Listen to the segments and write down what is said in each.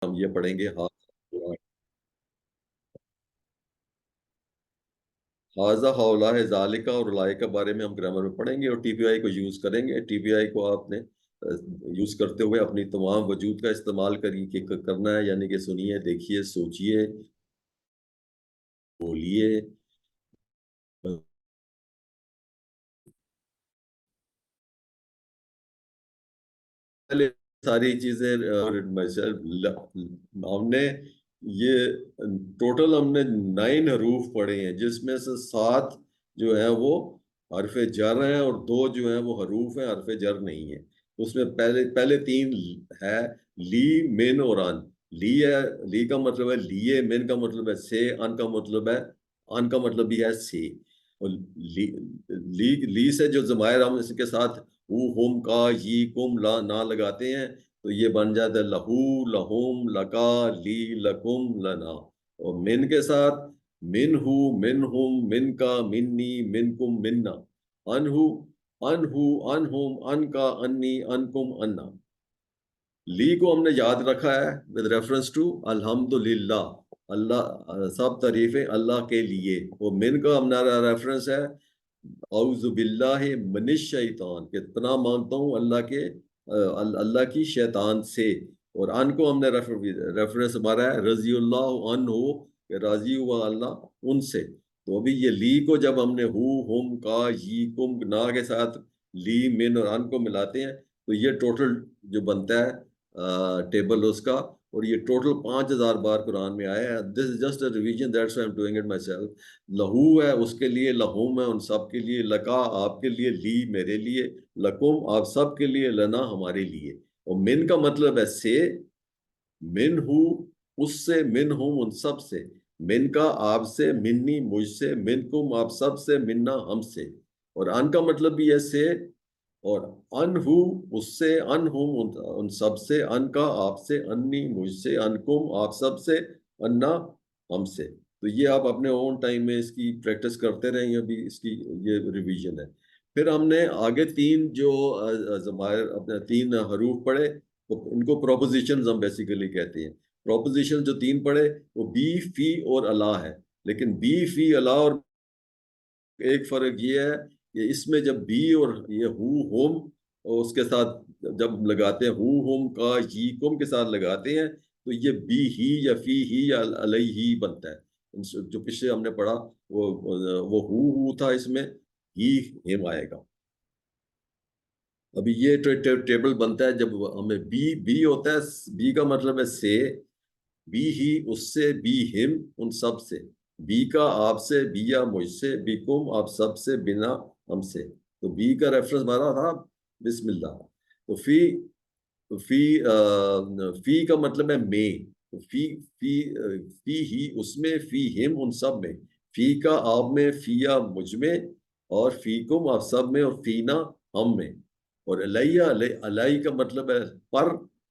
ہم یہ پڑھیں گے حاضہ ہاؤلا ہے ذالکا اور اولئک کے بارے میں ہم گرامر میں پڑھیں گے اور ٹی پی آئی کو یوز کریں گے. ٹی پی آئی کو آپ نے یوز کرتے ہوئے اپنی تمام وجود کا استعمال کرنا ہے، یعنی کہ سنیے، دیکھیے، سوچیے، بولیے. پہلے ساری چیزیں ہم نے یہ ٹوٹل ہم نے 9 حروف پڑھے ہیں، جس میں سے 7 جو ہیں وہ حرف جر ہیں اور 2 جو ہیں وہ حروف ہیں، حرف جر نہیں ہے. اس میں پہلے 3 ہے: لی، من اور ان. لی ہے، لی کا مطلب ہے لیے، من کا مطلب ہے سے، ان کا مطلب ہے، ان کا مطلب بھی ہے سے. اور لی سے جو ضمائر ہم اس کے ساتھ ہم، کا، یہ، کم، لا، نہ لگاتے ہیں تو یہ بن جاتا ہے لہو، لہم، لکا، لی، لکم، لنا. اور من کے ساتھ من ہو، من ہم، من کا، منی، من کم، منا. ان ہو، ان ہو، ان ہم، ان کا، انی، ان کم، انا. لی کو ہم نے یاد رکھا ہے with reference to الحمدللہ، اللہ، سب تعریفیں اللہ کے لیے. وہ من کا ہمارا ریفرنس ہے اعوذ باللہ من الشیطان، کہ پناہ مانگتا ہوں اللہ کے اللہ کی شیطان سے. اور ان کو ہم نے ریفرنس ہمارا ہے رضی اللہ عنہ، کہ راضی ہوا اللہ ان سے. تو ابھی یہ لی کو جب ہم نے ہم، کا، یہ، کم، نا کے ساتھ لی، من اور ان کو ملاتے ہیں تو یہ ٹوٹل جو بنتا ہے ٹیبل اس کا. اور یہ ٹوٹل 5,000 بار قرآن میں آیا ہے. This is just a revision, that's why I'm doing it myself. لہو ہے اس کے لیے، لہوم ہے ان سب کے لیے، لکا آپ کے لیے، لی میرے لیے، لکم آپ سب کے لیے، لنا ہمارے لیے. اور من کا مطلب ہے سے، من ہوں اس سے، من ہوں ان سب سے، من کا آپ سے، منی مجھ سے، من کم آپ سب سے، منا ہم سے. اور ان کا مطلب بھی ہے سے، اور ان ہو اس سے، ان ہم ان سب سے، ان کا آپ سے، انی مجھ سے، ان کم آپ سب سے، انا ہم سے. تو یہ آپ اپنے اون ٹائم میں اس کی پریکٹس کرتے رہیں، ابھی اس کی یہ ریویژن ہے. پھر ہم نے آگے 3 جو ضمائر اپنے 3 حروف پڑھے، ان کو پروپوزیشنز ہم بیسیکلی کہتے ہیں. پروپوزیشن جو 3 پڑھے وہ بی، فی اور الا ہے. لیکن بی، فی، الا اور ایک فرق یہ ہے کہ اس میں جب بی اور یہ ہوم اور اس کے ساتھ جب لگاتے ہیں ہوم، کا، ہی، کم کے ساتھ لگاتے ہیں تو یہ بی ہی یا فی ہی یا علیہ ہی بنتا ہے. جو پچھلے ہم نے پڑھا وہ ہو تھا، اس میں ہی ہم آئے گا. ابھی یہ ٹیبل بنتا ہے جب ہمیں بی ہوتا ہے. بی کا مطلب ہے سے، بی ہی اس سے، بی ہم ان سب سے، بی کا آپ سے، بیا مجھ سے، بی کم آپ سب سے، بنا ہم سے. تو بی کا ریفرنس ہمارا تھا بسم اللہ. تو فی کا مطلب ہے میں. تو فی ہی اس میں، فی ہم ان سب میں، فی کا آپ میں، فیا مجھ میں، اور فی کم آپ سب میں، اور فینا ہم میں. اور علیہ، علیہ کا مطلب ہے پر،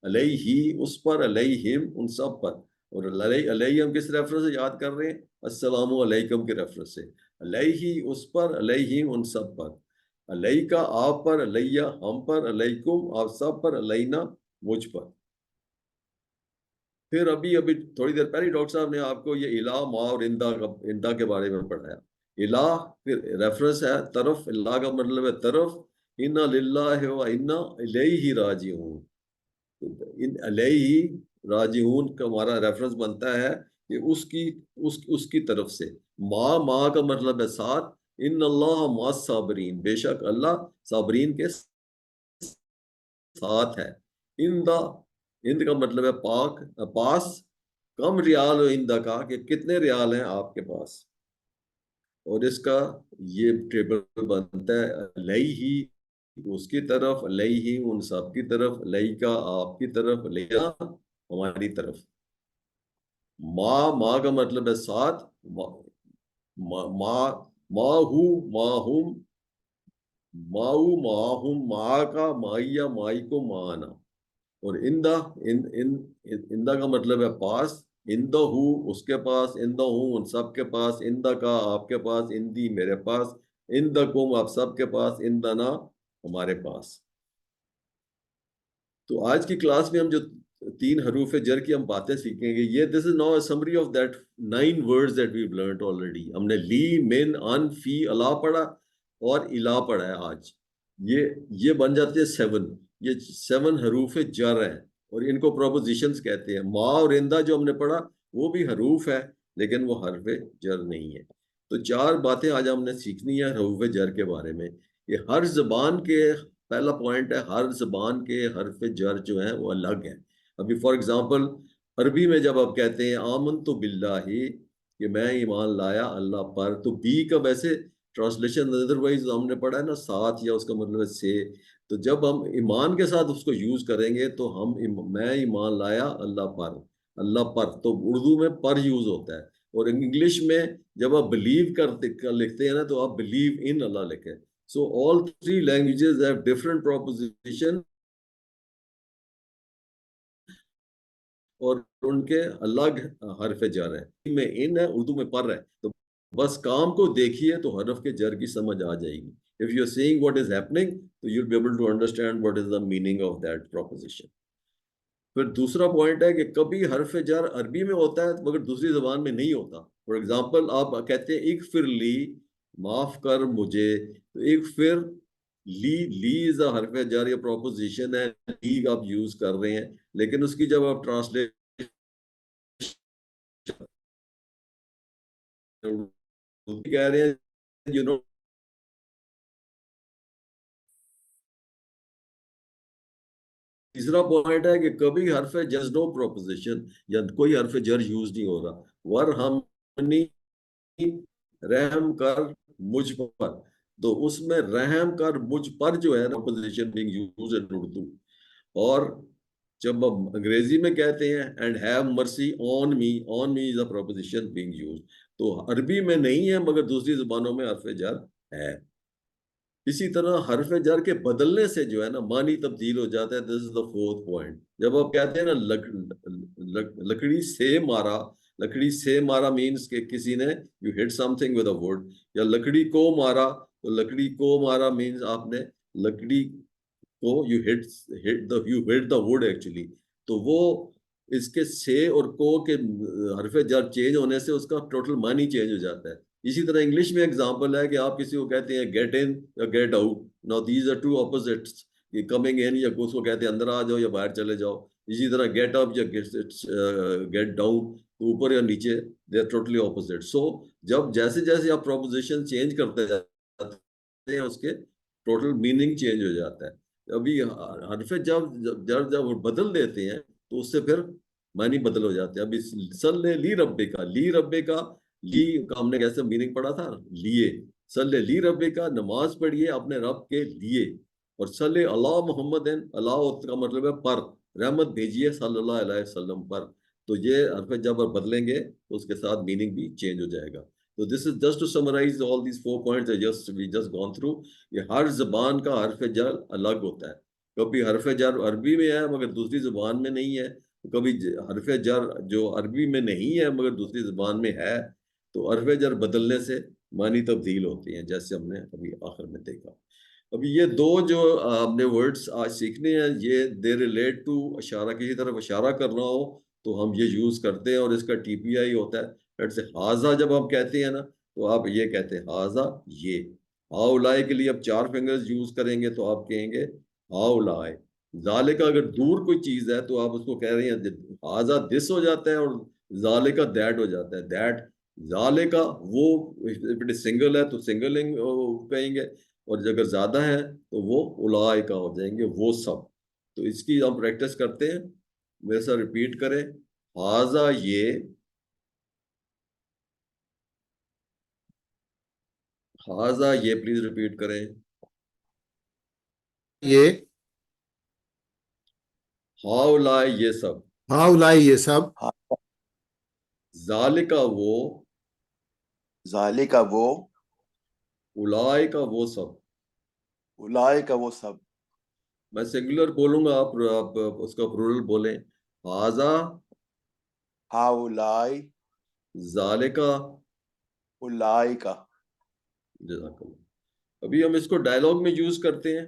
علیہ ہی اس پر، علیہم ان سب پر. اور علیہ ہم کس ریفرنس سے یاد کر رہے ہیں؟ السلام علیکم کے ریفرنس سے. علیہ ہی اس پر، علیہم ان سب پر، علیہ کا آپ پر، علیہ ہم پر، علیکم آپ سب پر، علینا مجھ پر. پھر ابھی تھوڑی دیر پہلے ڈاکٹر صاحب نے آپ کو یہ الہ، ما اور اندا کے بارے میں پڑھایا. الہ پھر ریفرنس ہے طرف، اللہ کا مطلب ہے طرف. انا للہ و انا الیہ راجعون. ان علیہ راجعون کا ہمارا ریفرنس بنتا ہے کہ اس کی طرف سے. ما کا مطلب ہے ساتھ. ان اللہ مع الصابرین، بے شک اللہ صابرین کے ساتھ ہے. اندا، اند کا مطلب ہے پاک، پاس. کم ریال و اندا کا، کہ کتنے ریال ہیں آپ کے پاس. اور اس کا یہ ٹیبل بنتا ہے علیہ اس کی طرف، علیہ ان سب کی طرف، علیہ کا آپ کی طرف، علیہ ہماری طرف. ما کا مطلب ہے ساتھ. ما ما ہو، ما ہم، ماؤ، ماہم، ما کا، مائیا، مائی کو، مانا. اور اندا، اندا کا مطلب ہے پاس. اندہ ہو اس کے پاس، اندہ ہوں ان سب کے پاس، اندہ کا آپ کے پاس، اندی میرے پاس، اندہ کم آپ سب کے پاس، اندنا ہمارے پاس. تو آج کی کلاس میں ہم جو 3 حروف جر کی ہم باتیں سیکھیں گے. یہ this is now a summary of that 9 words that we've learnt already. ہم نے لی، من، ان، فی، الا پڑھا اور الا پڑھا ہے آج. یہ بن جاتے ہیں 7. یہ 7 حروف جر ہیں اور ان کو پروپوزیشنز کہتے ہیں. ما اور اندہ جو ہم نے پڑھا وہ بھی حروف ہے لیکن وہ حرف جر نہیں ہے. تو 4 باتیں آج ہم نے سیکھنی ہے حروف جر کے بارے میں. یہ ہر زبان کے پہلا پوائنٹ ہے، ہر زبان کے حرف جر جو ہیں وہ الگ ہیں. ابھی فار ایگزامپل عربی میں جب آپ کہتے ہیں آمن تو باللہ، کہ میں ایمان لایا اللہ پر، تو بی کا ویسے ٹرانسلیشن ادروائز ہم نے پڑھا ہے نا ساتھ، یا اس کا مطلب ہے سے. تو جب ہم ایمان کے ساتھ اس کو یوز کریں گے تو ہم میں ایمان لایا اللہ پر، اللہ پر، تو اردو میں پر یوز ہوتا ہے. اور انگلش میں جب آپ بلیو کرتے لکھتے ہیں نا تو آپ بلیو ان اللہ لکھیں. So all 3 languages have different proposition اور ان کے الگ حرف جر ہیں. میں ان ہے، اردو میں پر ہے. تو بس کام کو دیکھیے تو حرف کے جر کی سمجھ آ جائے گی. If you're seeing what is happening, so you'll be able to understand what is the meaning of that proposition. پھر دوسرا پوائنٹ ہے کہ کبھی حرف جر عربی میں ہوتا ہے مگر دوسری زبان میں نہیں ہوتا. فار ایگزامپل آپ کہتے ہیں اغفر لی، معاف کر مجھے، تو اغفر لی از اے حرف جر یا پروپوزیشن ہے، لی آپ یوز کر رہے ہیں، لیکن اس کی جب آپ ٹرانسلیٹ کہہ رہے ہیں یو نو. تیسرا پوائنٹ ہے کہ کبھی حرف جر نو پروپوزیشن یا کوئی حرف جر یوز نہیں ہو رہا. ورحمنی، رحم کر مجھ پر، تو اس میں رحم کر مجھ پر جو ہے نا پوزیشن بینگ یوز ان اردو. اور جب ہم انگریزی میں کہتے ہیں اینڈ ہیو مرسی آن می، آن می از اے پروپوزیشن بینگ یوز. تو عربی میں نہیں ہے مگر دوسری زبانوں میں حرف جر ہے. اسی طرح حرف جر کے بدلنے سے جو ہے نا معنی تبدیل ہو جاتا ہے. This is the 4th point. جب آپ کہتے ہیں نا لکڑی سے مارا، لکڑی سے مارا مینس کہ کسی نے you hit some thing with a would. یا لکڑی کو مارا، تو لکڑی کو مارا مینس آپ نے لکڑی کو you hit the would actually. تو وہ اس کے سے اور کو کے حرف جر چینج ہونے سے اس کا ٹوٹل معنی چینج ہو جاتا ہے. اسی طرح انگلش میں ایگزامپل ہے کہ آپ کسی کو کہتے ہیں گیٹ ان یا get out. Now these are two opposites, کہ کمنگ ان یا اس کو کہتے ہیں اندر آ جاؤ یا باہر چلے جاؤ. اسی طرح گیٹ اپ یا گیٹ ڈاؤن، اوپر یا نیچے، دے آر ٹوٹلی اپوزٹ. سو جب جیسے جیسے آپ پروپوزیشن چینج کرتے جاتے ہیں اس کے ٹوٹل میننگ چینج ہو جاتا ہے. ابھی حرف جب بدل دیتے ہیں تو اس سے پھر معنی بدل ہو جاتے ہیں. ابھی صلی لی ربے کا، لی ربے کا، لی کا ہم نے کیسے میننگ پڑھا تھا، لیے. صلی لی ربے کا، نماز پڑھیے اپنے رب کے لیے. اور صلی اللہ محمد، اللہ کا مطلب ہے پر، رحمت بھیجیے صلی اللہ علیہ وسلم پر. تو یہ حرف جب بدلیں گے تو اس کے ساتھ میننگ بھی چینج ہو جائے گا. تو this is just to summarize all these 4 points we just gone through. یہ ہر زبان کا حرف جر الگ ہوتا ہے. کبھی حرف جر عربی میں ہے مگر دوسری زبان میں نہیں ہے، کبھی حرف جر جو عربی میں نہیں ہے مگر دوسری زبان میں ہے. تو حرف جر بدلنے سے معنی تبدیل ہوتی ہیں جیسے ہم نے ابھی آخر میں دیکھا. ابھی یہ 2 جو ہم نے ورڈز آج سیکھنے ہیں، یہ دے ریلیٹ ٹو اشارہ، کسی طرف اشارہ کرنا ہو تو ہم یہ یوز کرتے ہیں. اور اس کا ٹی پی آئی ہوتا ہے. ہاضا جب آپ کہتے ہیں نا تو آپ یہ کہتے ہیں ہاضا یہ. ہاؤلائے کے لیے آپ 4 فنگرز یوز کریں گے تو آپ کہیں گے ہاؤلائے. ذالکہ اگر دور کوئی چیز ہے تو آپ اس کو کہہ رہے ہیں ہاضا دس ہو جاتا ہے، اور ذالکہ دیٹ ہو جاتا ہے. دیٹ، ذالکہ وہ سنگل ہے تو سنگلنگ کہیں گے، اور اگر زیادہ ہے تو وہ اولائکہ ہو جائیں گے، وہ سب. تو اس کی ہم پریکٹس کرتے ہیں. میرے ساتھ ریپیٹ کریں، ہاضا یہ، ہاضا یہ، پلیز ریپیٹ کریں. یہ، ہاؤلائے یہ سب، ہاؤلائے یہ سب، ذالکہ وہ، ذالکہ وہ، اولائکہ وہ سب. اولئک وہ سب. میں سنگولر بولوں گا، آپ اس کا پلورل بولیں. ہاضا، ہاؤلائی، ذالکہ، اولئک. جزاک اللہ. ابھی ہم اس کو ڈائلاگ میں یوز کرتے ہیں.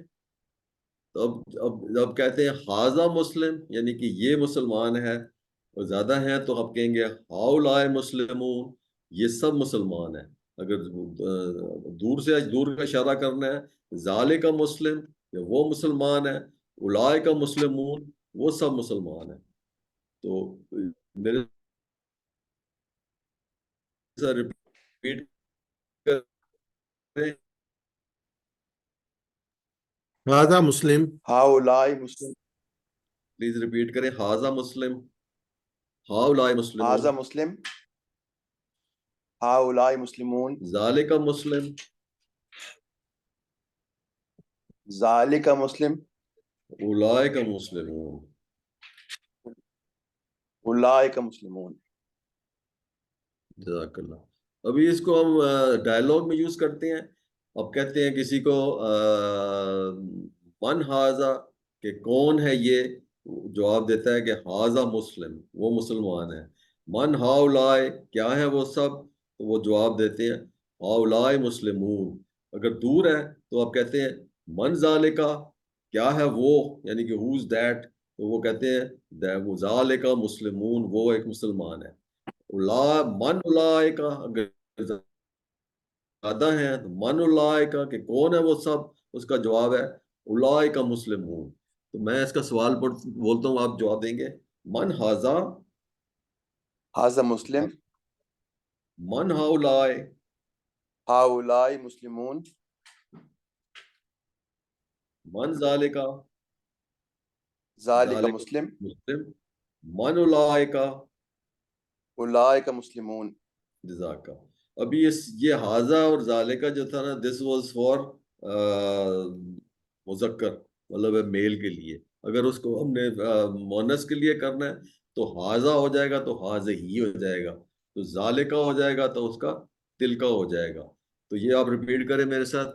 تو اب کہتے ہیں حاذا مسلم، یعنی کہ یہ مسلمان ہے، اور زیادہ ہیں تو آپ کہیں گے ہاؤلائے مسلمون، یہ سب مسلمان ہیں۔ اگر دور سے دور کا اشارہ کرنا ہے، ذالک کا مسلم، یا وہ مسلمان ہے، اولائے کا مسلمون، وہ سب مسلمان ہیں۔ تو میرے سے ریپیٹ کریں، هذا مسلم. هؤلاء مسلم. پلیز ریپیٹ کریں، حاذا مسلم، ہاؤلائے مسلمون، هذا مسلم. هؤلاء مسلمون. ذالک مسلم، ذلك مسلم. اولئک مسلمون۔ اولئک مسلمون۔ جزاک اللہ۔ ابھی اس کو ہم ڈائلاگ میں یوز کرتے ہیں۔ اب کہتے ہیں کسی کو من ہاذا، کہ کون ہے یہ، جواب دیتا ہے کہ ہاذا مسلم، وہ مسلمان ہے۔ من ہاؤلائے، کیا ہے وہ سب، تو وہ جواب دیتے ہیں ہاؤلائے مسلمون۔ اگر دور ہے تو آپ کہتے ہیں من ذالکا، کیا ہے وہ، یعنی کہ ہوز دیٹ، تو وہ کہتے ہیں وہ ذالکا مسلمون، وہ ایک مسلمان ہے۔ من اولائے کا، اگر زیادہ ہیں تو من اولائے کا، کہ کون ہے وہ سب، اس کا جواب ہے اولائے کا مسلمون۔ تو میں اس کا سوال بولتا ہوں، آپ جواب دیں گے۔ من ہاذا، هذا مسلم. من ہاؤلائے، هؤلاء مسلمون. من ذالکا، ذلك ذالک مسلم. مسلم، من اولائے کا، اولئک مسلمون. جزاک۔ ابھی یہ حاضہ اور ذالکہ جو تھا نا، دس واز فار مذکر، مطلب ہے میل کے لیے۔ اگر اس کو ہم نے مونس کے لیے کرنا ہے تو حاضہ ہو جائے گا تو حاضہ ہی ہو جائے گا، تو ذالکہ ہو جائے گا تو اس کا تلکہ ہو جائے گا۔ تو یہ آپ ریپیٹ کریں میرے ساتھ،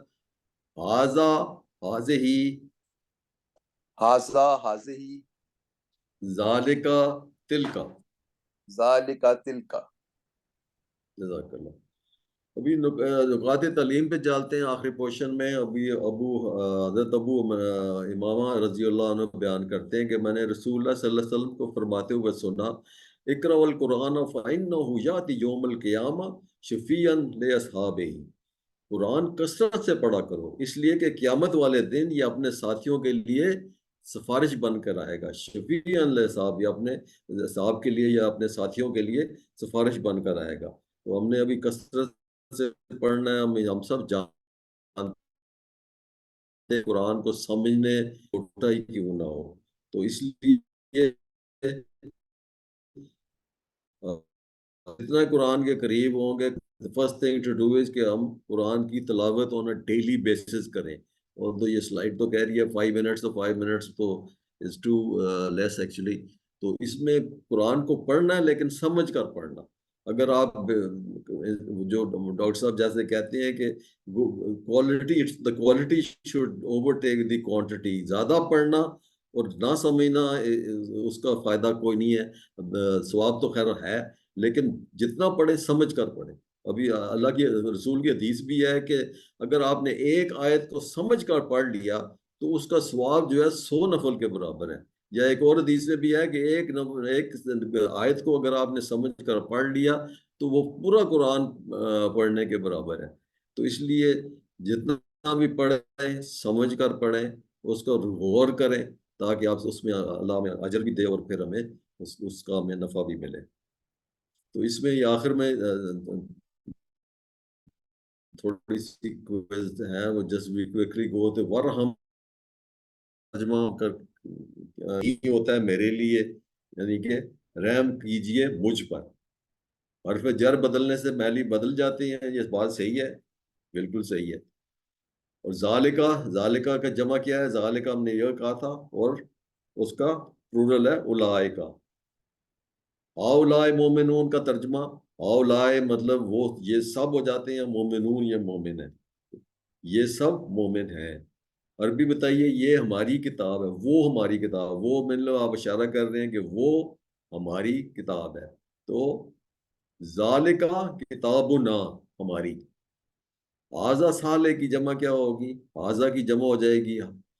حاضہ، حاضہ ہی، هذا هذه. ذالکہ، تلکہ۔ ذلك تلك. جزاک اللہ۔ ابھی نکات تعلیم پہ چلتے ہیں آخری پورشن میں۔ ابھی حضرت ابو امامہ رضی اللہ عنہ بیان کرتے ہیں کہ میں نے رسول اللہ صلی اللہ علیہ وسلم کو فرماتے ہوئے سنا، اقرأ القرآن فإنہ یأتی یوم القیامہ شفیعا لأصحابہ، قرآن کثرت سے پڑھا کرو، اس لیے کہ قیامت والے دن یہ اپنے ساتھیوں کے لیے سفارش بن کر آئے گا۔ شفیعا لأصحابہ، اپنے صحاب کے لیے یا اپنے ساتھیوں کے لیے سفارش بن کر آئے گا۔ تو ہم نے ابھی کثرت سے پڑھنا ہے، ہم سب جانتے ہیں قرآن کو سمجھنے چھوٹا ہی کیوں نہ ہو، تو اس لیے اتنا قرآن کے قریب ہوں گے، first thing to do is کہ ہم قرآن کی تلاوت ہونا ڈیلی بیسس کریں۔ اور تو یہ سلائڈ تو کہہ رہی ہے 5 منٹس، تو 5 منٹس تو از ٹو لیس ایکچولی۔ تو اس میں قرآن کو پڑھنا ہے لیکن سمجھ کر پڑھنا۔ اگر آپ جو ڈاکٹر صاحب جیسے کہتے ہیں کہ quality should over take the quantity, زیادہ پڑھنا اور نہ سمجھنا اس کا فائدہ کوئی نہیں ہے۔ ثواب تو خیر ہے لیکن جتنا پڑھیں سمجھ کر پڑھیں۔ ابھی اللہ کی رسول کی حدیث بھی ہے کہ اگر آپ نے ایک آیت کو سمجھ کر پڑھ لیا تو اس کا ثواب جو ہے 100 نفل کے برابر ہے۔ یا ایک اور حدیث میں بھی ہے کہ ایک آیت کو اگر آپ نے سمجھ کر پڑھ لیا تو وہ پورا قرآن پڑھنے کے برابر ہے۔ تو اس لیے جتنا بھی پڑھیں سمجھ کر پڑھیں، اس کو غور کریں تاکہ آپ اس میں اللہ میں اجر بھی دے اور پھر ہمیں اس کا ہمیں نفع بھی ملے۔ تو اس میں آخر میں تھوڑی سی کوئز ہے، وہ جسٹ وی کوئکلی گو تو ورحم ترجمہ کر یہ ہوتا ہے میرے لیے، یعنی کہ رحم کیجئے مجھ پر۔ حرف جر بدلنے سے محلی بدل جاتے ہیں، یہ بات صحیح ہے، بالکل صحیح ہے۔ اور ذالکہ، ذالکہ کا جمع کیا ہے، ذالکہ ہم نے یہ کہا تھا، اور اس کا پلورل ہے اولائکہ۔ ہاؤلائے مومنون کا ترجمہ، ہاؤلائے مطلب وہ یہ سب ہو جاتے ہیں، مومنون یہ مومن ہے، یہ سب مومن ہیں۔ عربی بتائیے، یہ ہماری کتاب ہے، وہ ہماری کتاب، وہ مطلب آپ اشارہ کر رہے ہیں کہ وہ ہماری کتاب ہے۔ تو ذالکہ کتابنا ہماری، حاذا سالے کی جمع کیا ہوگی، حاذا کی جمع ہو جائے گی